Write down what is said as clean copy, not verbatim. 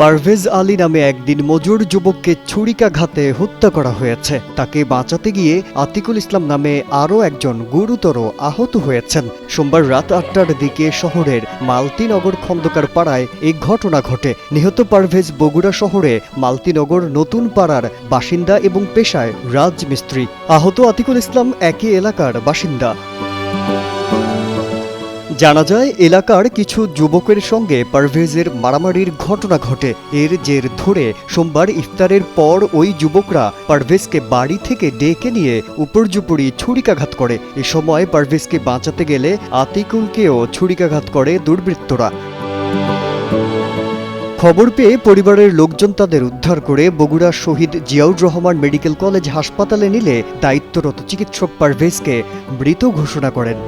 পারভেজ আলী নামে একদিন মজুর যুবককে ছুরিকাঘাতে হত্যা করা হয়েছে। তাকে বাঁচাতে গিয়ে আতিকুল ইসলাম নামে আরও একজন গুরুতর আহত হয়েছেন। সোমবার রাত ৮টার দিকে শহরের মালতীনগর খন্দকার পাড়ায় এই ঘটনা ঘটে। নিহত পারভেজ বগুড়া শহরে মালতীনগর নতুন পাড়ার বাসিন্দা এবং পেশায় রাজমিস্ত্রি। আহত আতিকুল ইসলাম একই এলাকার বাসিন্দা। জানা যায়, এলাকার কিছু যুবকের সঙ্গে পারভেজের মারামারির ঘটনা ঘটে। এর জের ধরে সোমবার ইফতারের পর ওই যুবকরা পারভেজকে বাড়ি থেকে ডেকে নিয়ে উপর্যুপরি ছুরিকাঘাত করে। এ সময় পারভেজকে বাঁচাতে গেলে আতিকুলকেও ছুরিকাঘাত করে দুর্বৃত্তরা। খবর পেয়ে পরিবারের লোকজন তাদের উদ্ধার করে বগুড়া শহীদ জিয়াউর রহমান মেডিকেল কলেজ হাসপাতালে নিলে দায়িত্বরত চিকিৎসক পারভেজকে মৃত ঘোষণা করেন।